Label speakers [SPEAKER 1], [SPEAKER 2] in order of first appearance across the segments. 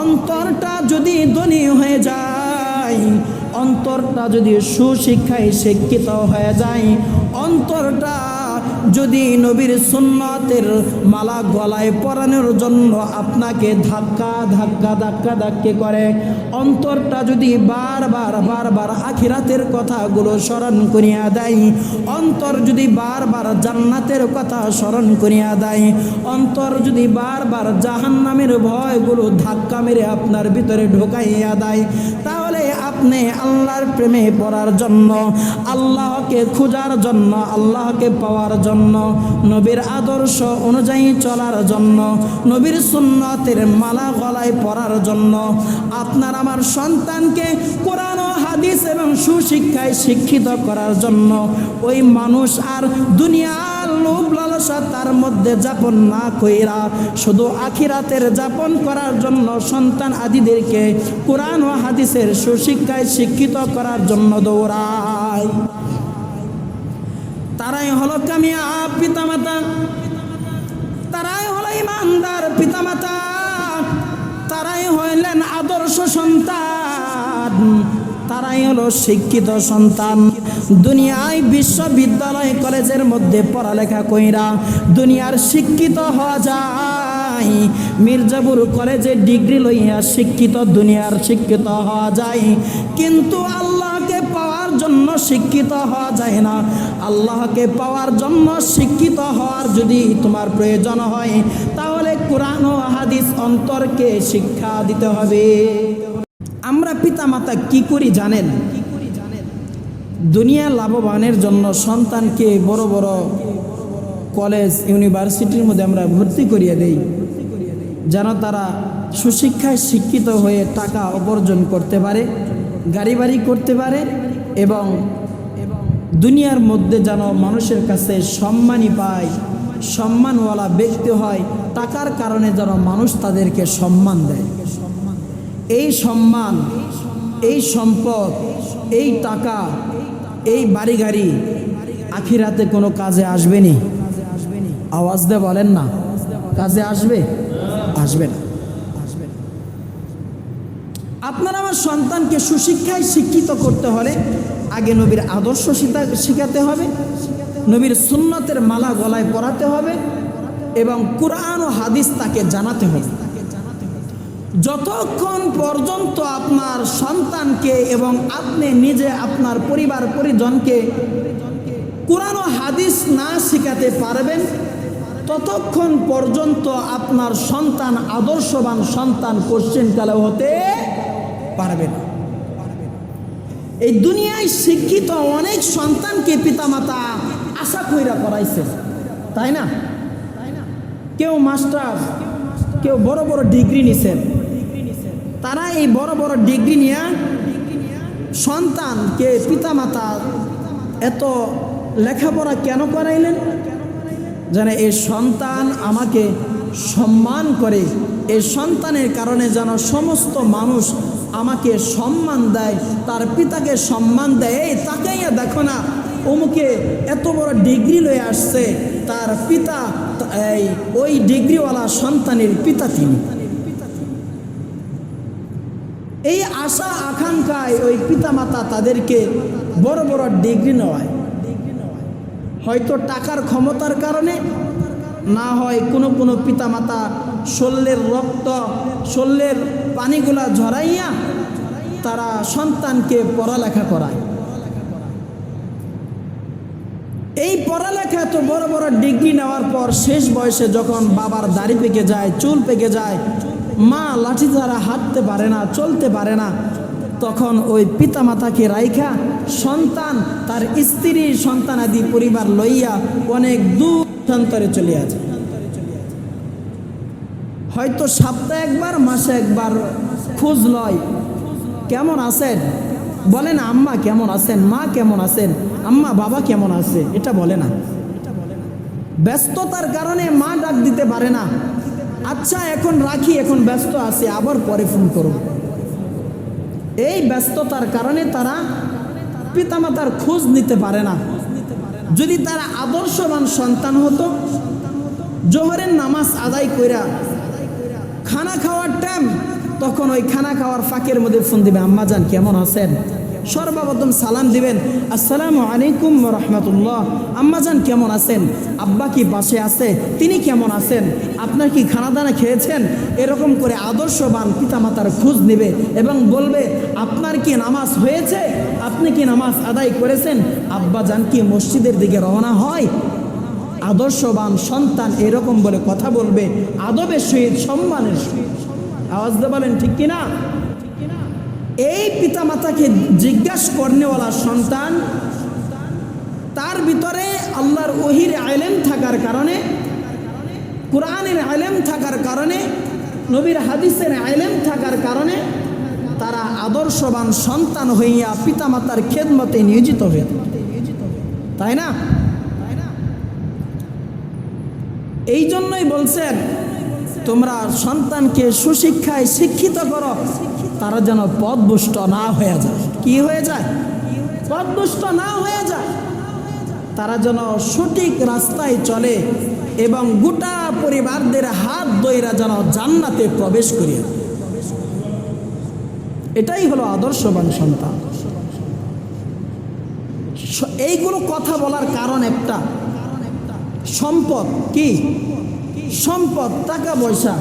[SPEAKER 1] অন্তরটা যদি ধনী হয়ে যায়, অন্তরটা যদি সুশিক্ষায় শিক্ষিত হয়ে যায়, অন্তরটা যদি নবীর সুন্নাতের মালা গলায় পরানোর জন্য আপনাকে ধাক্কা ধাক্কা ধাক্কা ধাক্কি করে, অন্তরটা যদি বারবার আখিরাতের কথাগুলো স্মরণ করিয়া দেয়, অন্তর যদি বারবার জান্নাতের কথা স্মরণ করিয়া দেয়, অন্তর যদি বারবার জাহান্নামের ভয়গুলো ধাক্কা মেরে আপনার ভিতরে ঢোকাইয়া দেয়, তাহলে আপনি আল্লাহর প্রেমে পড়ার জন্য, আল্লাহকে খোঁজার জন্য, আল্লাহকে পাওয়ার জন্য, নবীর আদর্শ অনুযায়ী চলার জন্য, নবীর সুন্নতের মালা গলায় পরার জন্য, আপনার আমার সন্তানকে কোরআন ও হাদিস এবং সুশিক্ষায় শিক্ষিত করার জন্য ওই মানুষ আর দুনিয়ার লোভ লালসা তার মধ্যে যাপন না কইরা শুধু আখিরাতের যাপন করার জন্য সন্তান আদিদেরকে কোরআন ও হাদিসের সুশিক্ষায় শিক্ষিত করার জন্য দৌড়ায়। তারাই হলো কামিয়াব পিতামাতা, তারাই হলো ইমানদার পিতামাতা, তারাই হইলেন আদর্শ সন্তান, তারাই হলো শিক্ষিত সন্তান। দুনিয়ায় বিশ্ববিদ্যালয় কলেজের মধ্যে পড়ালেখা কইরা দুনিয়ার শিক্ষিত হওয়া যায়, মির্জাপুর কলেজে ডিগ্রি লইয়া শিক্ষিত দুনিয়ার শিক্ষিত হওয়া যায়, কিন্তু আল্লাহকে পাওয়ার জন্য শিক্ষিত হওয়া যায় না। আল্লাহকে পাওয়ার জন্য শিক্ষিত হওয়ার যদি তোমার প্রয়োজন হয়, তাহলে কোরআন ও হাদিস অন্তরকে শিক্ষা দিতে হবে। আমরা পিতামাতা কি করি জানেন? দুনিয়া লাভবানের জন্য সন্তানকে বড় বড় কলেজ ইউনিভার্সিটির মধ্যে আমরা ভর্তি করিয়ে দেই, যেন তারা সুশিক্ষায় শিক্ষিত হয়ে টাকা উপার্জন করতে পারে, গাড়ি বাড়ি করতে পারে এবং দুনিয়ার মধ্যে যেন মানুষের কাছে সম্মানই পায়, সম্মানওয়ালা ব্যক্তি হয়, টাকার কারণে যেন মানুষ তাদেরকে সম্মান দেয়। এই সম্মান, এই সম্পদ, এই টাকা, এই বাড়ি গাড়ি আখিরাতে কোনো কাজে আসবে নি? আওয়াজ দিয়ে বলেন না, কাজে আসবে? আসবে না। আপনার আমার সন্তানকে সুশিক্ষায় শিক্ষিত করতে হলে আগে নবীর আদর্শ শিখাতে হবে, নবীর সুন্নতের মালা গলায় পরাতে হবে এবং কোরআন ও হাদিস তাকে জানাতে হবে। যতক্ষণ পর্যন্ত আপনার সন্তানকে এবং আপনি নিজে আপনার পরিবার পরিজনকে কোরআন ও হাদিস না শিখাতে পারবেন, ততক্ষণ পর্যন্ত আপনার সন্তান আদর্শবান সন্তান কোশ্চেনকালে হতে পারবে না। এই দুনিয়ায় শিক্ষিত অনেক সন্তানকে পিতামাতা আশা কইরা করাইছে, তাই না? কেউ মাস্টার, কেউ বড় বড় ডিগ্রি নিছেন, তারা এই বড় বড় ডিগ্রি নিয়ে সন্তানকে পিতামাতা এত লেখাপড়া কেন করাইলেন? যেন এই সন্তান আমাকে সম্মান করে, এই সন্তানের কারণে যেন সমস্ত মানুষ আমাকে সম্মান দেয়, তার পিতাকে সম্মান দেয়। এই তাকাইয়া দেখো না, অমুকে এত বড় ডিগ্রি লয়ে আসছে, তার পিতা ওই ডিগ্রিওয়ালা সন্তানের পিতা তিনি। এই আশা আকাঙ্ক্ষায় ওই পিতামাতা তাদেরকে বড় বড় ডিগ্রি নেওয়ায়, হয়তো টাকার ক্ষমতার কারণে, না হয় কোনো কোনো পিতামাতা শরীরের রক্ত, শরীরের পানিগুলা ঝরাইয়া তারা সন্তানকে পড়ালেখা করায়। এই পড়ালেখা তো বড় বড় ডিগ্রি নেওয়ার পর শেষ বয়সে যখন বাবার দাড়ি পেকে যায়, চুল পেকে যায়, মা লাঠি দ্বারা হাঁটতে পারে না, চলতে পারে না, তখন ওই পিতামাতাকে রাইখা সন্তান তার স্ত্রী সন্তানাদি পরিবার লইয়া অনেক দূর প্রান্তরে চলে যায়। হয়তো সপ্তাহে একবার, মাসে একবার খোঁজ লয়, কেমন আছেন বলে না, আম্মা কেমন আছেন, মা কেমন আছেন, আম্মা বাবা কেমন আছে, এটা বলে না। ব্যস্ততার কারণে মা ডাক দিতে পারে না, আচ্ছা এখন রাখি, এখন ব্যস্ত আছি, আবার পরে ফোন করব। এই ব্যস্ততার কারণে তারা পিতামাতার খোঁজ নিতে পারে না। যদি তারা আদর্শবান সন্তান হতো, জোহরের নামাজ আদায় কইরা খানা খাওয়ার টাইম তখন ওই খানা খাওয়ার ফাঁকের মধ্যে ফোন দিবে, আম্মাজান কেমন আছেন? সর্বপ্রথম সালাম দিবেন, আসসালামু আলাইকুম ওয়া রাহমাতুল্লাহ। আম্মাজান কেমন আছেন? আব্বা কি পাশে আছে? তিনি কেমন আছেন? আপনার কি খানা দানা খেয়েছেন? এরকম করে আদর্শবান পিতামাতার খোঁজ নেবে এবং বলবে, আপনার কি নামাজ হয়েছে? আপনি কি নামাজ আদায় করেছেন? আব্বাজান কি মসজিদের দিকে রওনা হয়? আদর্শবান সন্তান এরকম বলে কথা বলবে, আদবের সহিত, সম্মানের সহিত। আওয়াজ দিয়ে বলেন ঠিক কিনা? এই পিতামাতাকে জিজ্ঞাসা করনেওয়ালা সন্তান, তার ভিতরে আল্লাহর ওহির ইলম থাকার কারণে, কোরআনের ইলম থাকার কারণে, নবীর হাদিসের ইলম থাকার কারণে তারা আদর্শবান সন্তান হইয়া পিতামাতার খেদমতে নিয়োজিত হয়ে, তাই না? এই জন্যই বলছেন, তোমরা সন্তানকে সুশিক্ষায় শিক্ষিত করো, তারা যেন পথভ্রষ্ট না হয়ে যায়। কি হয়ে যায়? পথভ্রষ্ট না হয়ে যায়। তারা যেন সঠিক রাস্তায় চলে এবং গোটা পরিবারদের হাত ধইরা যেন জান্নাতে প্রবেশ করিয়া। এটাই হলো আদর্শবান সন্তান। এইগুলো কথা বলার কারণ একটা, সম্পদ। কি সম্পদ? টাকা পয়সা,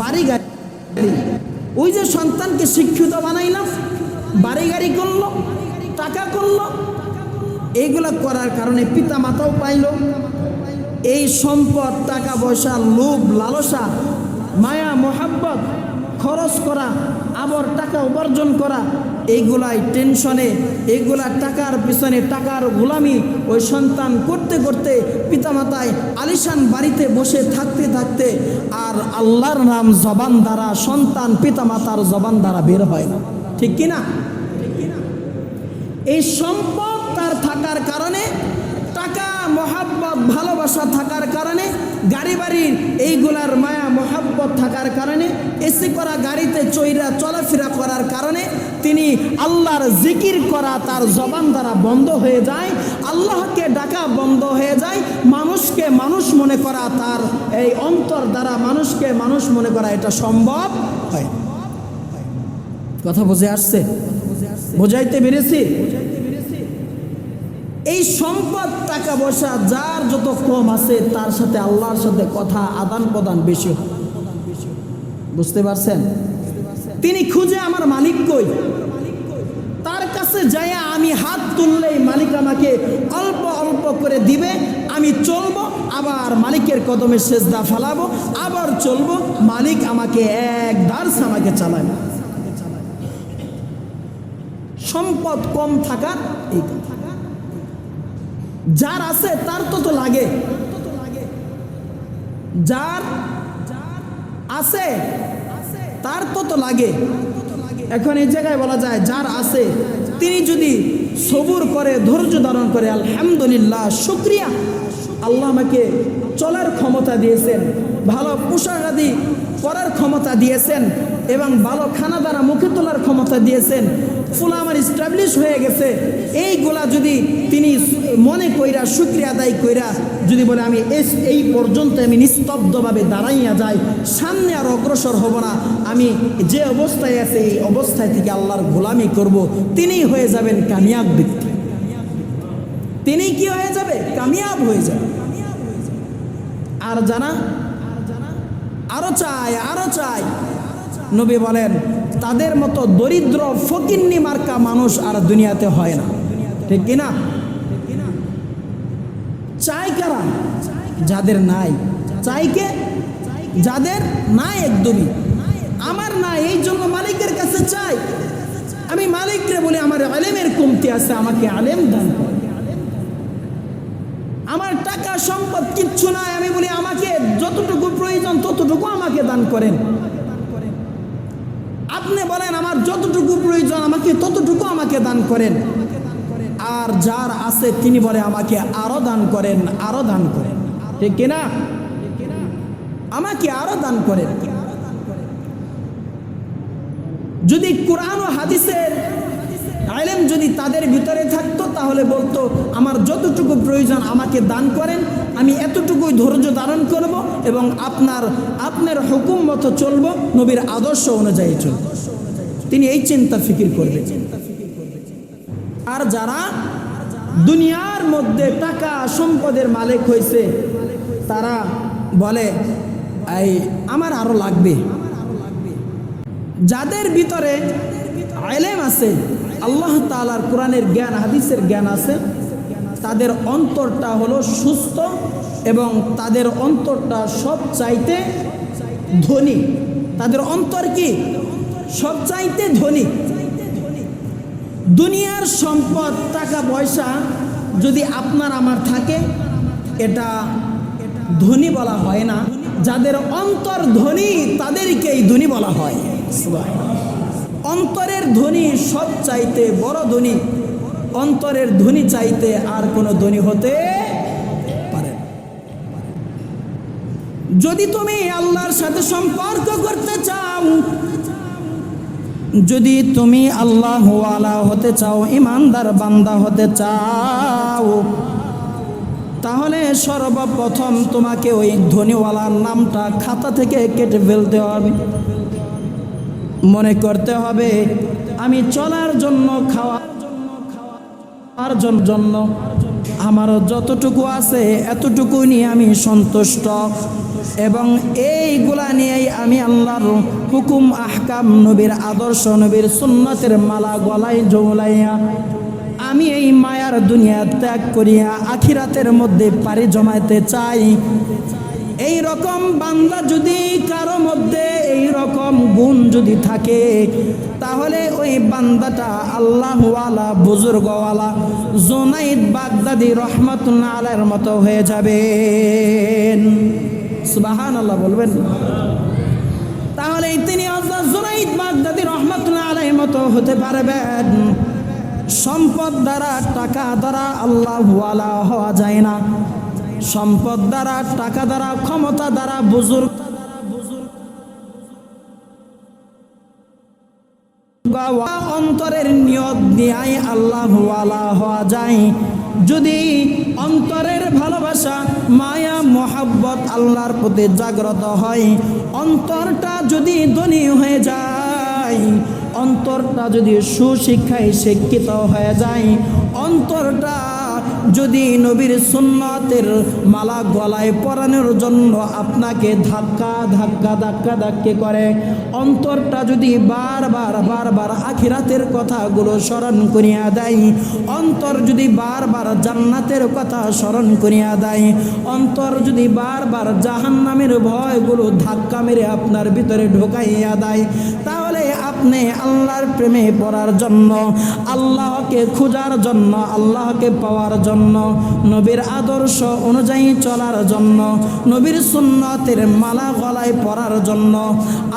[SPEAKER 1] বাড়ি গাড়ি। ওই যে সন্তানকে শিক্ষিত বানাইলাম, বাড়ি গাড়ি করলো, টাকা করলো, এইগুলা করার কারণে পিতা মাতাও পাইল। এই সম্পদ, টাকা পয়সা, লোভ, লালসা, মায়া, মোহাব্বত খরচ করা, আবার টাকা উপার্জন করা, এইগুলাই টেনশনে, এইগুলা টাকার পিছনে, টাকার গোলামি ওই সন্তান করতে করতে পিতামাতায় আলিশান বাড়িতে বসে থাকতে থাকতে আর আল্লাহর নাম জবান দ্বারা, সন্তান পিতামাতার জবান দ্বারা বের হয় না। ঠিক কিনা? এই সম্পদ তার থাকার কারণে, টাকা, মোহাব্বত, ভালোবাসা থাকার কারণে, গাড়ি বাড়ির এইগুলার মায়া মোহাব্বত থাকার কারণে, এসি করা গাড়িতে চইরা চলাফেরা করার কারণে তিনি আল্লাহর জিকির করা তার জবান দ্বারা বন্ধ হয়ে যায়, আল্লাহকে ডাকা বন্ধ হয়ে যায়, মানুষকে মানুষ মনে করা তার এই অন্তর দ্বারা মানুষকে মানুষ মনে করা এটা সম্ভব হয়। কথা বুঝে আসছে? বোঝাইতে পেরেছি? এই সম্পদ, টাকা পয়সা যার যত কম আছে তার সাথে আল্লাহর সাথে কথা আদান প্রদান বেশি। বুঝতে পারছেন? তিনি খুঁজে আমার মালিক কই, তার কাছে যাইয়া আমি হাত তুললেই মালিক আমাকে অল্প অল্প করে দিবে, আমি চলবো, আবার মালিকের কদমে সেজদা ফেলাবো, আবার চলবো, মালিক আমাকে এক দার্স আমাকে চালায়। সম্পদ কম থাকার এই কথা। যার আছে তার তো লাগে, যার আছে তার তো লাগে। এখন এই জায়গায় বলা যায়, যার আছে তিনি যদি সবুর করে, ধৈর্য ধারণ করে, আলহামদুলিল্লাহ, শুকরিয়া, আল্লাহ আমাকে চলার ক্ষমতা দিয়েছেন, ভালো পোশাক আদি পরার ক্ষমতা দিয়েছেন এবং ভালো খানা দানা মুখে তোলার ক্ষমতা দিয়েছেন, ফুলা আমার স্টাবলিশ হয়ে গেছে, এইগুলা যদি তিনি মনে কইরা শুকরিয়া আদায় কইরা যদি বলে আমি এই পর্যন্ত আমি নিস্তব্ধভাবে দাঁড়াইয়া যাই, সামনে আর অগ্রসর হব না, আমি যে অবস্থায় আছে এই অবস্থায় থেকে আল্লাহর গোলামি করব, তিনিই হয়ে যাবেন কামিয়াব ব্যক্তি। তিনি কি হয়ে যাবে? কামিয়াব হয়ে যাবে। আর জানা আরো চাই, আরো চাই। নবী বলেন, তাদের মতো দরিদ্র ফকিন্নি মার্কা মানুষ আর দুনিয়াতে হয় না। ঠিক কিনা? চাই কারা? যাদের নাই। চাই কে? যাদের নাই একদমই। আমার নাই, এই জন্য মালিকের কাছে চাই। আমি মালিকরে বলি আমার আলেমের কমতি আছে, আমাকে আলেম দান করে। আমার টাকা সম্পদ কিচ্ছু নাই, আমি বলি আমাকে যতটুকু প্রয়োজন ততটুকু আমাকে দান করেন। আপনি বলেন আমার যতটুকু প্রয়োজন আমাকে ততটুকু আমাকে দান করেন। আর যার আছে তিনি বলে আমাকে আরো দান করেন, আরো দান করেন। ঠিক কিনা? আমাকে আরো দান করেন। যদি কোরআন ও হাদিসের ইলম যদি তাদের ভিতরে থাকতো তাহলে বলতো আমার যতটুকু প্রয়োজন আমাকে দান করেন, আমি এতটুকুই ধৈর্য ধারণ করব এবং আপনার হুকুম মতো চলব, নবীর আদর্শ অনুযায়ী চলব। তিনি এই চিন্তা ফিকির করবেন। আর যারা দুনিয়ার মধ্যে টাকা সম্পদের মালিক হয়েছে তারা বলে এই আমার আরো লাগবে। যাদের ভিতরে ইলম আছে, আল্লাহ তাআলার কোরআনের জ্ঞান হাদিসের জ্ঞান আছে, তাদের অন্তরটা হলো সুস্থ এবং তাদের অন্তরটা সব চাইতে ধনী। তাদের অন্তর কি সব চাইতে ধনী। দুনিয়ার সম্পদ টাকা পয়সা যদি আপনার আমার থাকে এটা ধনী বলা হয় না, যাদের অন্তর ধনী তাদেরকেই ধনী বলা হয়। অন্তরের ধনী সব চাইতে বড় ধনী, অন্তরের ধনী চাইতে আর কোনো ধনী হতে পারে না। যদি তুমি আল্লাহর সাথে সম্পর্ক করতে চাও, যদি তুমি আল্লাহ ওয়ালা হতে চাও, ইমানদার বান্দা হতে চাও, তাহলে সর্বপ্রথম তোমাকে ওই ধনীওয়ালার নামটা খাতা থেকে কেটে ফেলতে হবে। মনে করতে হবে আমি চলার জন্য খাওয়ার জন্য আমারও যতটুকু আছে এতটুকু নিয়ে আমি সন্তুষ্ট, এবং এইগুলা নিয়েই আমি আল্লাহর হুকুম আহকাম, নবীর আদর্শ, নবীর সুন্নতের মালা গলায় জৌলাইয়া আমি এই মায়ার দুনিয়া ত্যাগ করিয়া আখিরাতের মধ্যে পাড়ি জমাইতে চাই। এই রকম বান্দা যদি কারো মধ্যে এই রকম গুণ যদি থাকে, তাহলে ওই বান্দাটা আল্লাহওয়ালা বুজুর্গওয়ালা জুনাইদ বাগদাদি রহমাতুল্লাহ আলাইহির মতো হয়ে যাবেন। সুবহানাল্লাহ বলবেন। তাহলে তিনি হযরত জুনাইদ বাগদাদি রহমাতুল্লাহ আলাইহির মতো হতে পারবেন। সম্পদ দ্বারা টাকা দ্বারা আল্লাহওয়ালা হওয়া যায় না। সম্পদ দ্বারা টাকা দ্বারা ক্ষমতা দ্বারা বুজুর্গ অন্তরের নিয়ত নিয়ে আল্লাহওয়ালা হওয়া যায়। যদি অন্তরের ভালোবাসা মায়া মোহাব্বত আল্লাহর প্রতি জাগ্রত হয়, অন্তরটা যদি ধনী হয়ে যায়, অন্তরটা যদি সুশিক্ষায় শিক্ষিত হয়ে যায়, অন্তরটা যদি নবীর সুন্নতের মালা গলায় পরানোর জন্য আপনাকে ধাক্কা ধাক্কা ধাক্কা ধাক্কি করে, অন্তরটা যদি বারবার আখিরাতের কথাগুলো স্মরণ করিয়া দেয়, অন্তর যদি বারবার জান্নাতের কথা স্মরণ করিয়া দেয়, অন্তর যদি বারবার জাহান্নামের ভয়গুলো ধাক্কা মেরে আপনার ভিতরে ঢোকাইয়া দেয়, তাহলে আপনি আল্লাহর প্রেমে পড়ার জন্য, আল্লাহকে খোঁজার জন্য, আল্লাহকে পাওয়ার জন্য, নবীর আদর্শ অনুযায়ী চলার জন্য, নবীর সুন্নতের মালা গলায় পরার জন্য,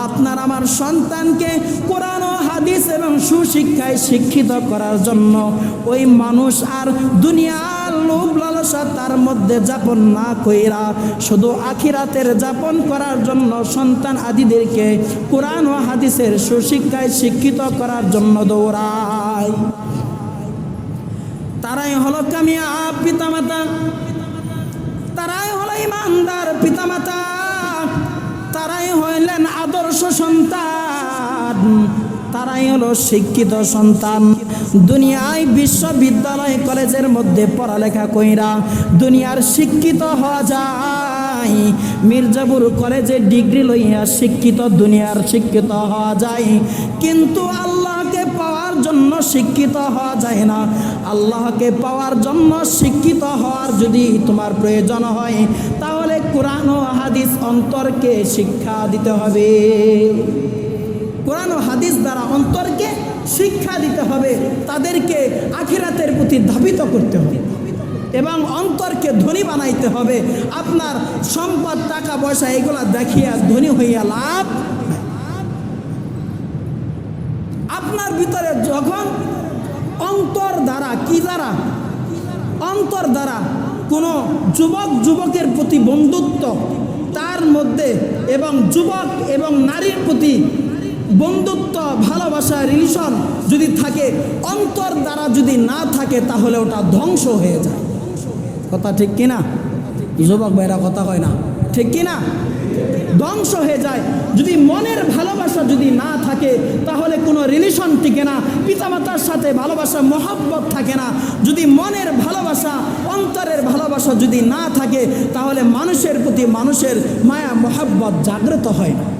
[SPEAKER 1] আপনার আমার সন্তানকে কোরআন ও হাদিস এবং সুশিক্ষায় শিক্ষিত করার জন্য ওই মানুষ আর দুনিয়ার লোভ লালসা তার মধ্যে যাপন না কইরা শুধু আখিরাতের যাপন করার জন্য সন্তান আদিদেরকে কোরআন ও হাদিসের সুশিক্ষায় শিক্ষিত করার জন্য দৌড়ায়। তারাই হলো কামিয়াব পিতামাতা, তারাই হলো ইমানদার পিতামাতা, তারাই হইলেন আদর্শ সন্তান, তারাই হলো শিক্ষিত সন্তান। দুনিয়ায় বিশ্ববিদ্যালয় কলেজের মধ্যে পড়ালেখা কইরা দুনিয়ার শিক্ষিত হওয়া যায়, মির্জাপুর কলেজে ডিগ্রি লইয়া শিক্ষিত দুনিয়ার শিক্ষিত হওয়া যায়, কিন্তু আল্লাহকে পাওয়ার জন্য শিক্ষিত হওয়া যায় না। আল্লাহকে পাওয়ার জন্য শিক্ষিত হওয়ার যদি তোমার প্রয়োজন হয়, তাহলে কোরআন ও হাদিস অন্তরকে শিক্ষা দিতে হবে। কোরআন ও হাদিস দ্বারা অন্তরকে শিক্ষা দিতে হবে, তাদেরকে আখিরাতের প্রতি ধাবিত করতে হবে এবং অন্তরকে ধনী বানাইতে হবে। আপনার সম্পদ টাকা পয়সা এগুলা দেখিয়া ধনী হইয়া লাভ। আপনার ভিতরে যখন অন্তর দ্বারা অন্তর দ্বারা কোনো যুবকের প্রতি বন্ধুত্ব তার মধ্যে এবং যুবক এবং নারীর প্রতি বন্ধুত্ব, ভালোবাসা, রিলেশন যদি থাকে, অন্তর দ্বারা যদি না থাকে তাহলে ওটা ধ্বংস হয়ে যায়। কথা ঠিক কিনা? যুবক ভাইরা কথা কয় না, ঠিক কিনা? ধ্বংস হয়ে যায়। যদি মনের ভালোবাসা যদি না থাকে তাহলে কোনো রিলেশন টিকে না, পিতামাতার সাথে ভালোবাসা মহব্বত থাকে না। যদি মনের ভালোবাসা, অন্তরের ভালোবাসা যদি না থাকে তাহলে মানুষের প্রতি মানুষের মায়া মহব্বত জাগ্রত হয় না।